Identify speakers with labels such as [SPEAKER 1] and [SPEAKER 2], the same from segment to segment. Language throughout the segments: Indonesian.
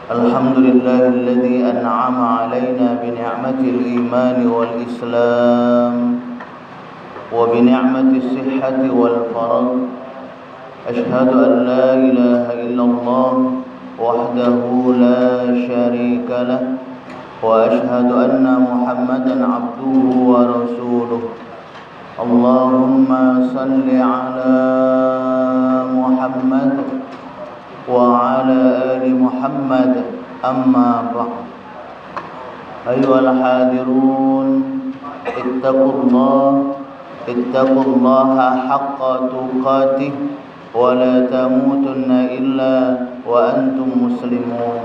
[SPEAKER 1] Alhamdulillahilladzi an'ama 'alaina bi ni'matil iman wal islam wa bi ni'matis sihhati wal faragh. Ashhadu an la ilaha illallah wahdahu la syarika lah wa ashhadu anna Muhammadan 'abduhu wa rasuluh. Allahumma salli 'ala Muhammad وعلى آل محمد أما بعد أيها الحاضرون اتقوا الله حق تقاته ولا تموتن إلا وأنتم مسلمون.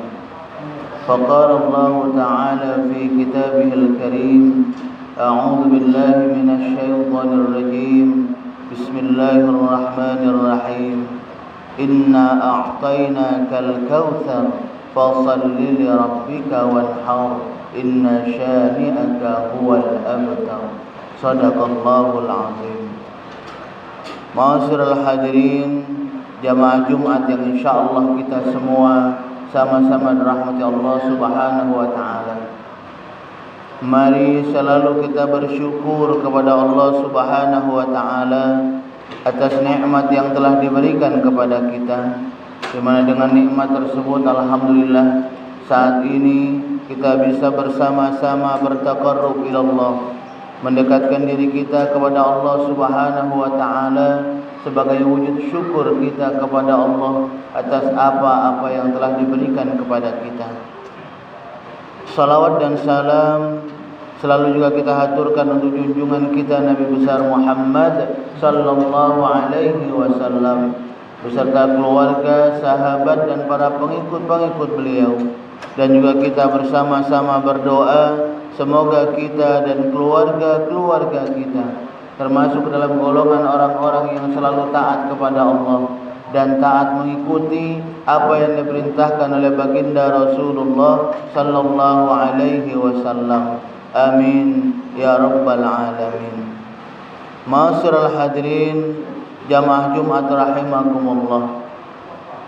[SPEAKER 1] فقال الله تعالى في كتابه الكريم: أعوذ بالله من الشيطان الرجيم. بسم الله الرحمن الرحيم. Inna a'tainakal kautsar fasalli li rabbika wanhar inna syani'aka huwal abtar. Shadaqallahul azim. Ma'asyiral hadirin, jamaah Jumat yang insyaallah kita semua sama-sama dirahmati Allah Subhanahu wa taala. Mari selalu kita bersyukur kepada Allah Subhanahu wa taala atas nikmat yang telah diberikan kepada kita, di mana dengan nikmat tersebut alhamdulillah saat ini kita bisa bersama-sama bertaqarrub ila Allah, mendekatkan diri kita kepada Allah Subhanahu wa taala sebagai wujud syukur kita kepada Allah atas apa-apa yang telah diberikan kepada kita. Salawat dan salam selalu juga kita haturkan untuk junjungan kita Nabi besar Muhammad sallallahu alaihi wasallam beserta keluarga, sahabat dan para pengikut-pengikut beliau. Dan juga kita bersama-sama berdoa semoga kita dan keluarga-keluarga kita termasuk dalam golongan orang-orang yang selalu taat kepada Allah dan taat mengikuti apa yang diperintahkan oleh baginda Rasulullah sallallahu alaihi wasallam. Amin ya rabbal alamin. Ma'asyiral hadirin, jamaah Jumat rahimakumullah.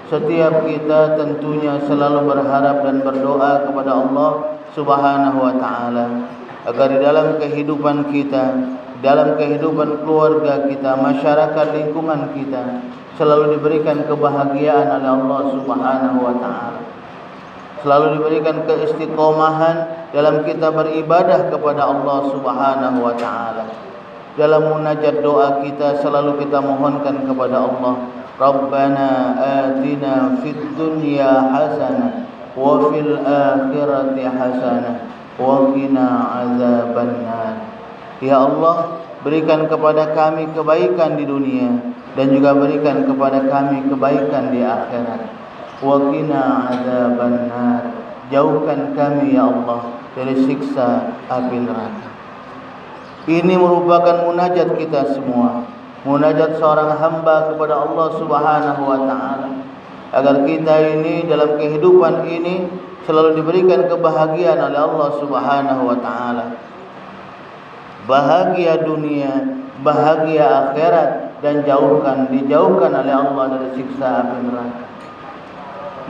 [SPEAKER 1] Setiap kita tentunya selalu berharap dan berdoa kepada Allah Subhanahu wa taala agar di dalam kehidupan kita, dalam kehidupan keluarga kita, masyarakat lingkungan kita selalu diberikan kebahagiaan oleh Allah Subhanahu wa taala. Selalu diberikan keistiqomahan dalam kita beribadah kepada Allah Subhanahu wa taala. Dalam munajat doa kita selalu kita mohonkan kepada Allah, Rabbana atina fid dunya hasanah wa fil akhirati hasanah wa qina azabannar. Ya Allah, berikan kepada kami kebaikan di dunia dan juga berikan kepada kami kebaikan di akhirat. Wa qina azabannar. Jauhkan kami ya Allah dari siksa api neraka. Ini merupakan munajat kita semua, munajat seorang hamba kepada Allah Subhanahu wa taala agar kita ini dalam kehidupan ini selalu diberikan kebahagiaan oleh Allah Subhanahu wa taala. Bahagia dunia, bahagia akhirat, dan dijauhkan oleh Allah dari siksa api neraka.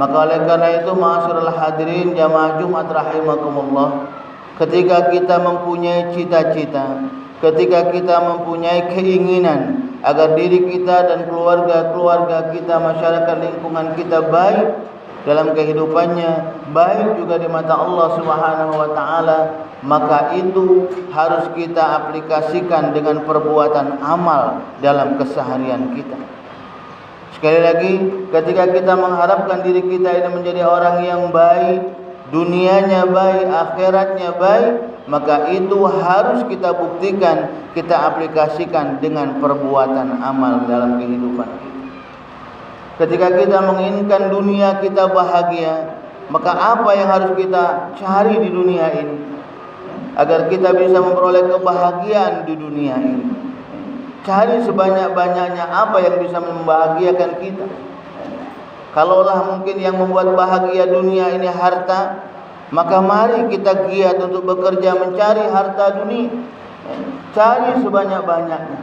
[SPEAKER 1] Maka oleh karena itu ma'asyiral hadirin jamaah Jumat rahimakumullah, ketika kita mempunyai cita-cita, ketika kita mempunyai keinginan agar diri kita dan keluarga-keluarga kita, masyarakat lingkungan kita baik dalam kehidupannya, baik juga di mata Allah Subhanahu wa taala, maka itu harus kita aplikasikan dengan perbuatan amal dalam keseharian kita. Sekali lagi, ketika kita mengharapkan diri kita ini menjadi orang yang baik, dunianya baik, akhiratnya baik, maka itu harus kita buktikan, kita aplikasikan dengan perbuatan amal dalam kehidupan kita. Ketika kita menginginkan dunia kita bahagia, maka apa yang harus kita cari di dunia ini agar kita bisa memperoleh kebahagiaan di dunia ini? Cari sebanyak-banyaknya apa yang bisa membahagiakan kita. Kalaulah mungkin yang membuat bahagia dunia ini harta, maka mari kita giat untuk bekerja mencari harta dunia. Cari sebanyak-banyaknya.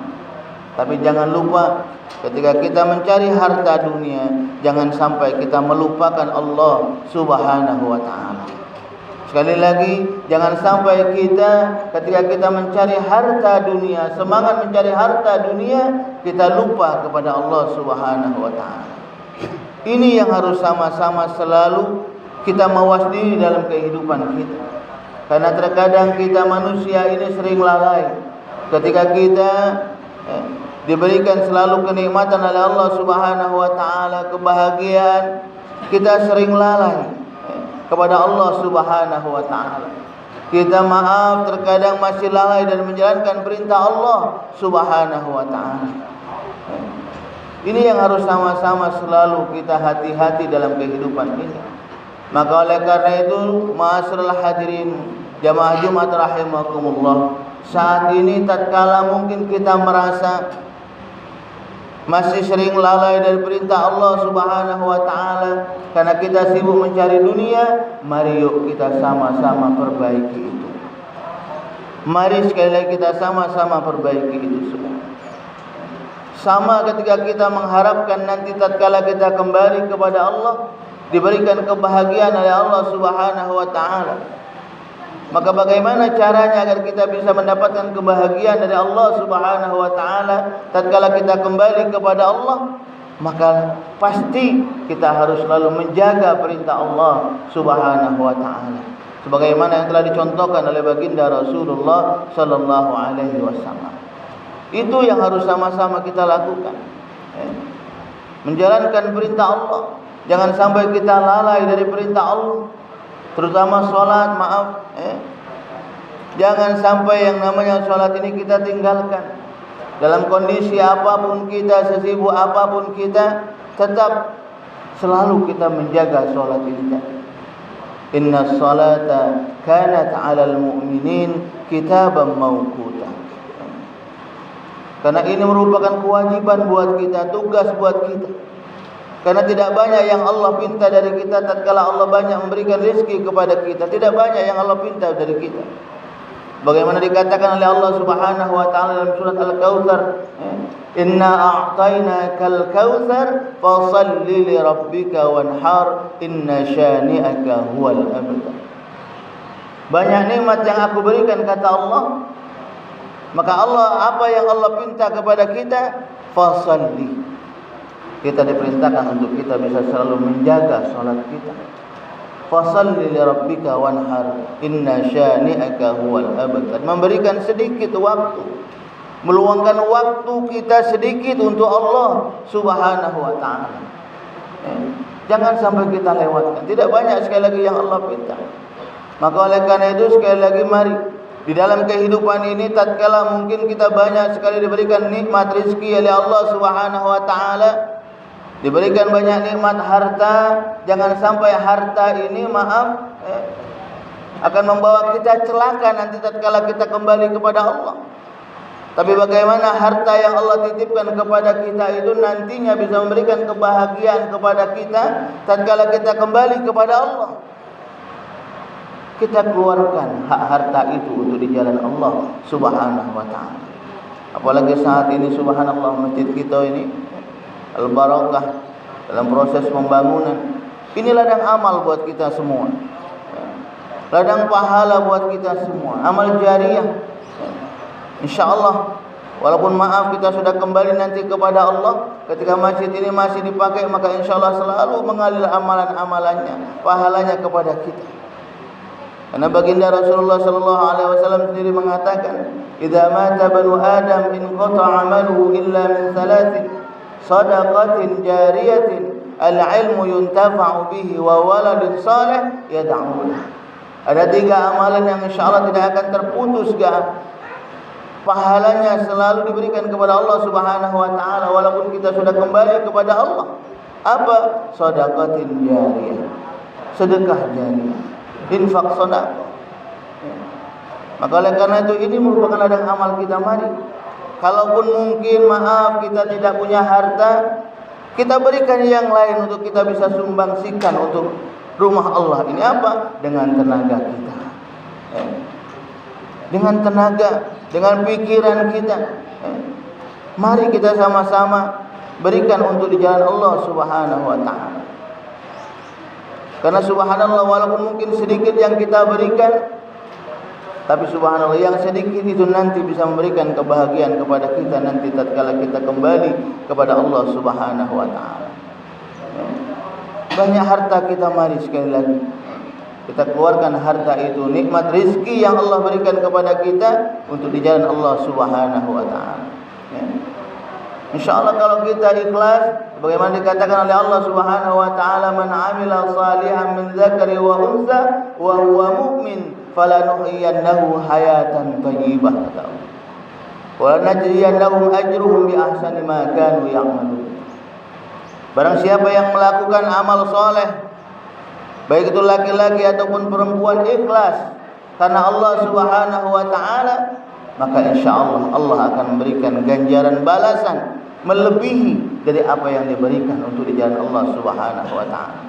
[SPEAKER 1] Tapi jangan lupa, ketika kita mencari harta dunia, jangan sampai kita melupakan Allah Subhanahu wa ta'ala. Sekali lagi, jangan sampai kita ketika kita mencari harta dunia, semangat mencari harta dunia, kita lupa kepada Allah Subhanahu wa ta'ala. Ini yang harus sama-sama selalu kita mawas diri dalam kehidupan kita. Karena terkadang kita manusia ini sering lalai. Ketika kita diberikan selalu kenikmatan oleh Allah Subhanahu wa ta'ala, kebahagiaan, kita sering lalai kepada Allah Subhanahu wa ta'ala. Kita maaf terkadang masih lalai dan menjalankan perintah Allah Subhanahu wa ta'ala. Ini yang harus sama-sama selalu kita hati-hati dalam kehidupan kita. Maka oleh karena itu, ma'asyiral hadirin jamaah Jumat rahimakumullah, saat ini tatkala mungkin kita merasa masih sering lalai dari perintah Allah Subhanahu wa ta'ala karena kita sibuk mencari dunia, mari yuk kita sama-sama perbaiki itu. Mari sekali lagi kita sama-sama perbaiki itu semua. Sama ketika kita mengharapkan nanti tatkala kita kembali kepada Allah, diberikan kebahagiaan oleh Allah Subhanahu wa ta'ala. Maka bagaimana caranya agar kita bisa mendapatkan kebahagiaan dari Allah Subhanahu wa ta'ala tatkala kita kembali kepada Allah? Maka pasti kita harus selalu menjaga perintah Allah Subhanahu wa ta'ala, sebagaimana yang telah dicontohkan oleh baginda Rasulullah sallallahu alaihi wasallam. Itu yang harus sama-sama kita lakukan, menjalankan perintah Allah. Jangan sampai kita lalai dari perintah Allah, terutama sholat. Jangan sampai yang namanya sholat ini kita tinggalkan. Dalam kondisi apapun kita, sesibuk apapun kita, tetap selalu kita menjaga sholat ini. Inna sholata kanat 'alal mu'minin kitaban mawquta. Karena ini merupakan kewajiban buat kita, tugas buat kita. Karena tidak banyak yang Allah pinta dari kita tatkala Allah banyak memberikan rezeki kepada kita. Tidak banyak yang Allah pinta dari kita. Bagaimana dikatakan oleh Allah Subhanahu wa ta'ala dalam surat Al-Kautsar, Inna a'tainakal kautsar fashalli li rabbika wanhar inna syani'aka huwal abtar. Banyak nikmat yang aku berikan, kata Allah. Maka Allah, apa yang Allah pinta kepada kita, fashalli. Kita diperintahkan untuk kita bisa selalu menjaga salat kita. Fashalli li rabbika wanhar inna syani'aka huwal abtar. Memberikan sedikit waktu, meluangkan waktu kita sedikit untuk Allah Subhanahu wa ta'ala. Jangan sampai kita lewatkan. Tidak banyak sekali lagi yang Allah pinta. Maka oleh karena itu sekali lagi mari di dalam kehidupan ini tatkala mungkin kita banyak sekali diberikan nikmat rezeki oleh Allah Subhanahu wa ta'ala, diberikan banyak nikmat harta, jangan sampai harta ini akan membawa kita celaka nanti tatkala kita kembali kepada Allah. Tapi bagaimana harta yang Allah titipkan kepada kita itu nantinya bisa memberikan kebahagiaan kepada kita tatkala kita kembali kepada Allah. Kita keluarkan hak harta itu untuk di jalan Allah Subhanahu wa ta'ala. Apalagi saat ini subhanallah, masjid kita ini al-barakah dalam proses pembangunan. Ini ladang amal buat kita semua, ladang pahala buat kita semua, amal jariah. InsyaAllah, walaupun maaf kita sudah kembali nanti kepada Allah, ketika masjid ini masih dipakai, maka insyaAllah selalu mengalir amalan-amalannya, pahalanya kepada kita. Karena baginda Rasulullah sallallahu alaihi wasallam sendiri mengatakan, "Idza mata banu Adam inqata 'amaluhu illa min thalathin, sadaqatin jariyatin al-ilmu yuntafa'u bihi wa waladin salih yad'u lahu. Ada 3 amalan yang insyaallah tidak akan terputus pahalanya selalu diberikan kepada Allah Subhanahu wa taala walaupun kita sudah kembali kepada Allah. Apa? Shadaqatin jariyah. Sedekah jariyah. Infak sedekah. Maka oleh karena itu ini merupakan ladang amal kita. Mari, kalaupun mungkin maaf kita tidak punya harta, kita berikan yang lain untuk kita bisa sumbangsikan untuk rumah Allah. Ini apa? Dengan tenaga kita. Dengan tenaga, dengan pikiran kita. Mari kita sama-sama berikan untuk di jalan Allah Subhanahu wa taala. Karena subhanallah, walaupun mungkin sedikit yang kita berikan, tapi subhanallah yang sedikit itu nanti bisa memberikan kebahagiaan kepada kita nanti tatkala kita kembali kepada Allah Subhanahu wa taala. Banyak harta kita, mari sekali lagi kita keluarkan harta itu, nikmat rizki yang Allah berikan kepada kita untuk di jalan Allah Subhanahu wa taala. InsyaAllah kalau kita ikhlas, bagaimana dikatakan oleh Allah Subhanahu wa taala, man 'amila shalihan min dzakari wa untha wa huwa mu'min falanuhyiyannahu hayatan thayyibah. Wa lanajziyannahum ajruhum bi ahsani ma kanu ya'malun. Barang siapa yang melakukan amal soleh, baik itu laki-laki ataupun perempuan, ikhlas karena Allah Subhanahu wa taala, maka insyaallah Allah akan memberikan ganjaran balasan melebihi dari apa yang diberikan untuk di jalan Allah Subhanahu wa taala.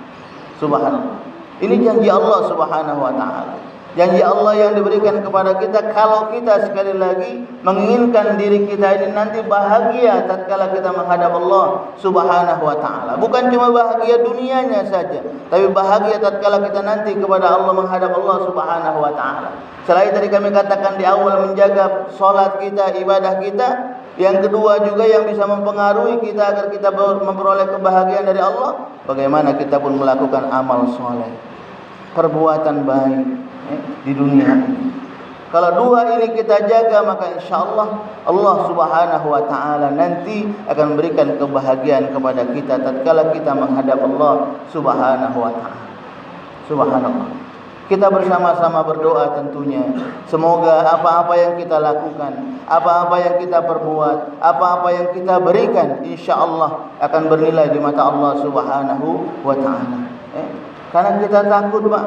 [SPEAKER 1] Subhanallah. Ini janji Allah Subhanahu wa taala. Janji Allah yang diberikan kepada kita kalau kita sekali lagi menginginkan diri kita ini nanti bahagia tatkala kita menghadap Allah Subhanahu wa taala. Bukan cuma bahagia dunianya saja, tapi bahagia tatkala kita nanti kepada Allah menghadap Allah Subhanahu wa taala. Selain tadi kami katakan di awal menjaga salat kita, ibadah kita, yang kedua juga yang bisa mempengaruhi kita agar kita memperoleh kebahagiaan dari Allah, bagaimana kita pun melakukan amal soleh, perbuatan baik di dunia ini. Kalau 2 ini kita jaga, maka insyaallah Allah Subhanahu wa taala nanti akan memberikan kebahagiaan kepada kita tatkala kita menghadap Allah Subhanahu wa taala. Subhanallah. Kita bersama-sama berdoa tentunya, semoga apa-apa yang kita lakukan, apa-apa yang kita perbuat, apa-apa yang kita berikan, insyaallah akan bernilai di mata Allah Subhanahu wa taala. Karena kita takut, Pak,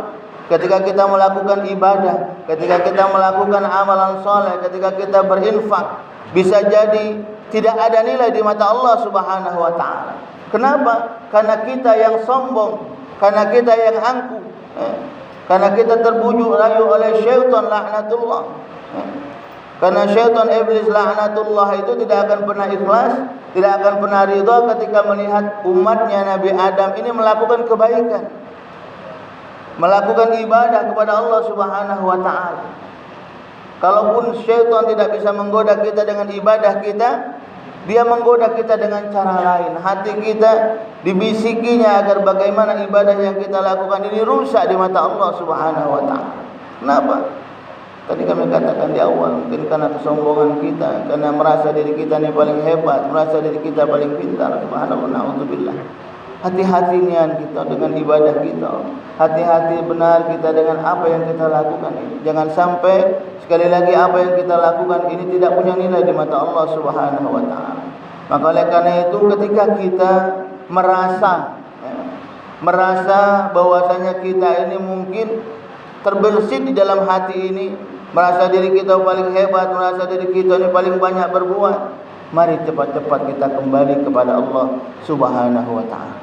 [SPEAKER 1] ketika kita melakukan ibadah, ketika kita melakukan amalan soleh, ketika kita berinfak, bisa jadi tidak ada nilai di mata Allah Subhanahu wa taala. Kenapa? Karena kita yang sombong, karena kita yang angkuh, karena kita terbujuk rayu oleh syaitan laknatullah. Karena syaitan iblis laknatullah itu tidak akan pernah ikhlas, tidak akan pernah ridha ketika melihat umatnya Nabi Adam ini melakukan kebaikan, melakukan ibadah kepada Allah Subhanahu wa taala. Kalaupun syaitan tidak bisa menggoda kita dengan ibadah kita, dia menggoda kita dengan cara lain. Hati kita dibisikinya agar bagaimana ibadah yang kita lakukan ini rusak di mata Allah Subhanahu wa taala. Kenapa? Tadi kami katakan di awal, mungkin karena kesombongan kita, karena merasa diri kita ini paling hebat, merasa diri kita paling pintar. Subhanallah, na'udzubillah. Hati-hati niat kita dengan ibadah kita. Hati-hati benar kita dengan apa yang kita lakukan ini. Jangan sampai sekali lagi apa yang kita lakukan ini tidak punya nilai di mata Allah Subhanahu wa taala. Maka oleh karena itu ketika kita merasa bahwasanya kita ini mungkin terbersih di dalam hati ini, merasa diri kita paling hebat, merasa diri kita ini paling banyak berbuat, mari cepat-cepat kita kembali kepada Allah Subhanahu wa taala.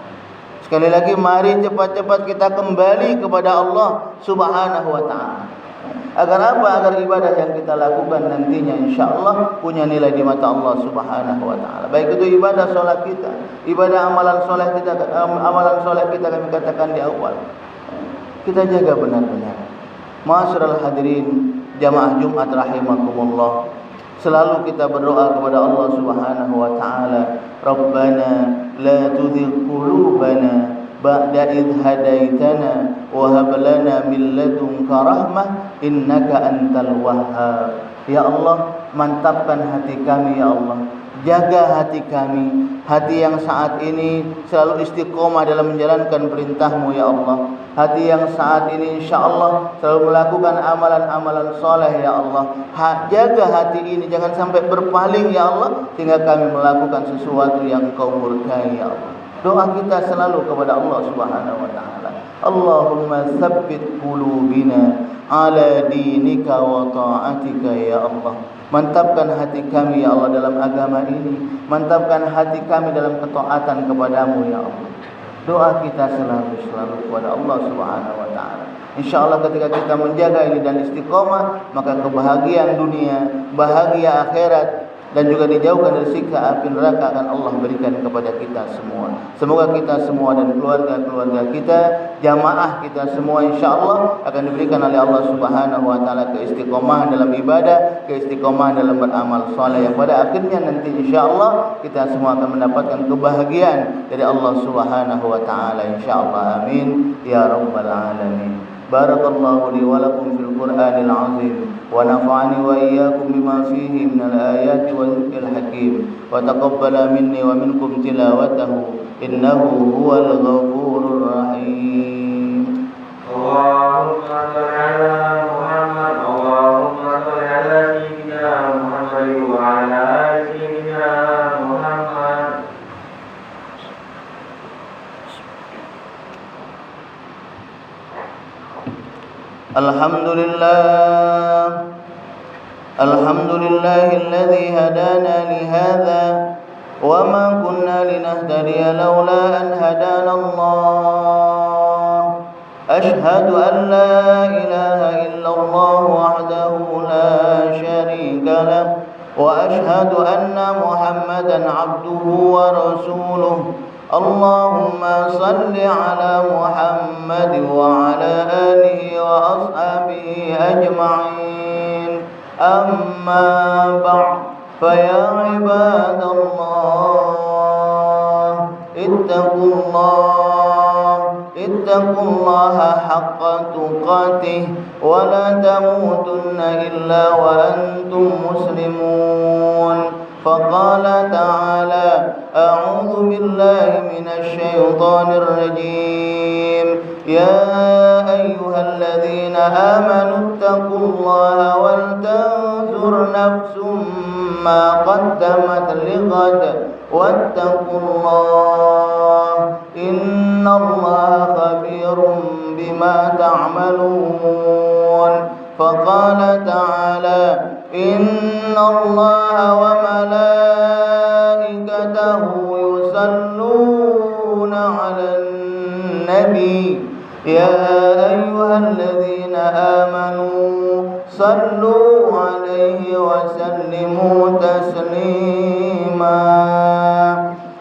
[SPEAKER 1] Sekali lagi, mari cepat-cepat kita kembali kepada Allah Subhanahu wa taala. Agar apa? Agar ibadah yang kita lakukan nantinya insyaallah punya nilai di mata Allah Subhanahu wa taala. Baik itu ibadah salat kita, ibadah amalan soleh kita kami katakan di awal. Kita jaga benar-benar. Ma'asyiral hadirin jamaah Jumat rahimakumullah. Selalu kita berdoa kepada Allah Subhanahu wa taala, Rabbana la tuzigh qulubana ba'da idh hadaitana wa hab lana min ladunka rahmah innaka antal wahhab. Ya Allah, mantapkan hati kami ya Allah, jaga hati kami, hati yang saat ini selalu istiqomah dalam menjalankan perintah-Mu ya Allah. Hati yang saat ini insya-Allah selalu melakukan amalan-amalan soleh ya Allah. Jaga hati ini jangan sampai berpaling ya Allah, sehingga kami melakukan sesuatu yang Engkau murkai ya Allah. Doa kita selalu kepada Allah Subhanahu wa taala. Allahumma tsabbit qulubina ala dinika wa ta'atika ya Allah. Mantapkan hati kami ya Allah dalam agama ini, mantapkan hati kami dalam ketaatan kepadamu ya Allah. Doa kita selalu kepada Allah Subhanahu wa taala. Insyaallah ketika kita menjaga ini dan istiqomah, maka kebahagiaan dunia, bahagia akhirat dan juga dijauhkan dari siksa api neraka akan Allah berikan kepada kita semua. Semoga kita semua dan keluarga-keluarga kita, jamaah kita semua insyaallah akan diberikan oleh Allah Subhanahu wa taala keistiqomahan dalam ibadah, keistiqomahan dalam beramal saleh yang pada akhirnya nanti insyaallah kita semua akan mendapatkan kebahagiaan dari Allah Subhanahu wa taala insyaallah. Amin ya rabbal alamin. Barakallahu li wa lakum fil Qur'anil azim wa nafa'ani wa iyyakum bima fihi minal ayati wa dzikril hakim wa taqabbala minni wa minkum tilawatahu innahu huwal ghafurur rahim.
[SPEAKER 2] Allahumma shalli ala Muhammad Allahumma shalli ala sayyidina Muhammad wa ala ali sayyidina Muhammad.
[SPEAKER 1] Alhamdulillahilladzi hadana li hadza wa ma kunna linahtadiya laula an hadana Allah. Ashhadu an la ilaha illallah wahdahu la syarika lah wa ashhadu anna Muhammadan abduhu wa rasuluh. Allahumma salli ala Muhammad wa ala alihi wa ashabihi ajma'in. Amma ba'd, fa ya ibadallah ittaqullaha haqqa tuqatih wa la tamutunna illa wa antum muslimun. فقال تعالى أعوذ بالله من الشيطان الرجيم يا أيها الذين آمنوا اتقوا الله ولتنظر نفس ما قدمت لغد واتقوا الله إن الله خبير بما تعملون. فقال تعالى إن الله وملائكته يصلون على النبي يا أيها الذين آمنوا صلوا عليه وسلموا تسليما.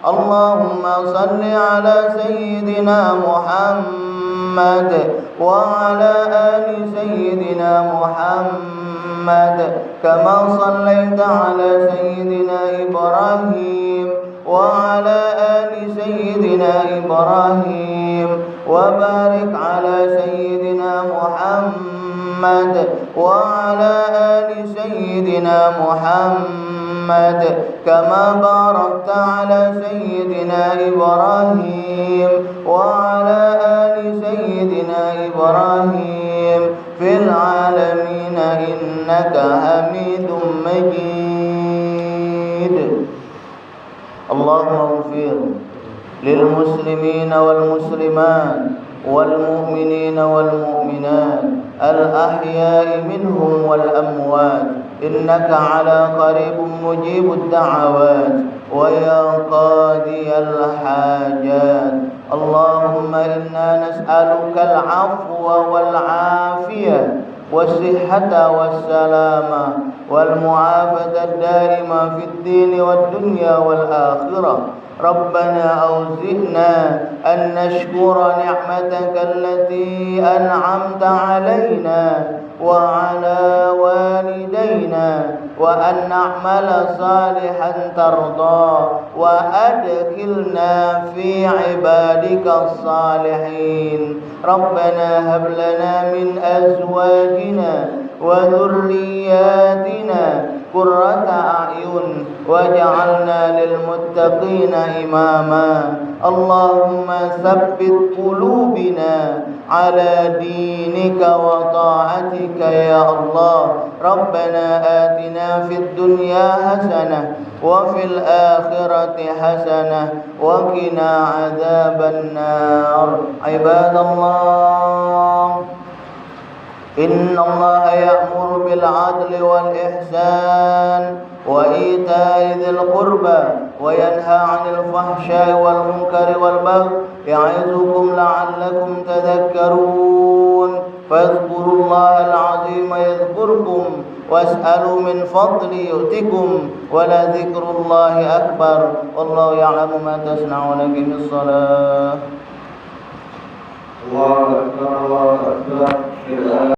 [SPEAKER 1] اللهم صل على سيدنا محمد وعلى آل سيدنا محمد كما صليت على سيدنا إبراهيم وعلى آل سيدنا إبراهيم وبارك على سيدنا محمد وعلى آل سيدنا محمد كما باركت على سيدنا إبراهيم وعلى آل سيدنا إبراهيم في العالمين إنك حميد مجيد. اللهم اغفر للمسلمين والمسلمات والمؤمنين والمؤمنات الأحياء منهم والأموات إنك على قريب مجيب الدعوات ويا قاضي الحاجات. اللهم إنا نسألك العفو والعافية والصحة والسلامة والمعافاة الدائمة في الدين والدنيا والآخرة. ربنا أوزئنا أن نشكر نعمتك التي أنعمت علينا وعلى والدينا وأن نعمل صالحا ترضى وأدخلنا في عبادك الصالحين. ربنا هب لنا من أزواجنا وذرياتنا قرة أعين واجعلنا للمتقين إماما اللهم ثبت قلوبنا على دينك وطاعتك يا الله ربنا آتنا في الدنيا حسنة وفي الآخرة حسنة وقنا عذاب النار عباد الله إن الله يأمر بالعدل والإحسان وإيتاء ذي القربى وينهى عن الفحشاء والمنكر والبغي يعظكم لعلكم تذكرون فاذكروا الله العظيم يذكركم واسألوا من فضل يؤتكم ولذكر الله أكبر والله يعلم ما تصنعون أقم الصلاة.
[SPEAKER 2] الله أكبر الله أكبر.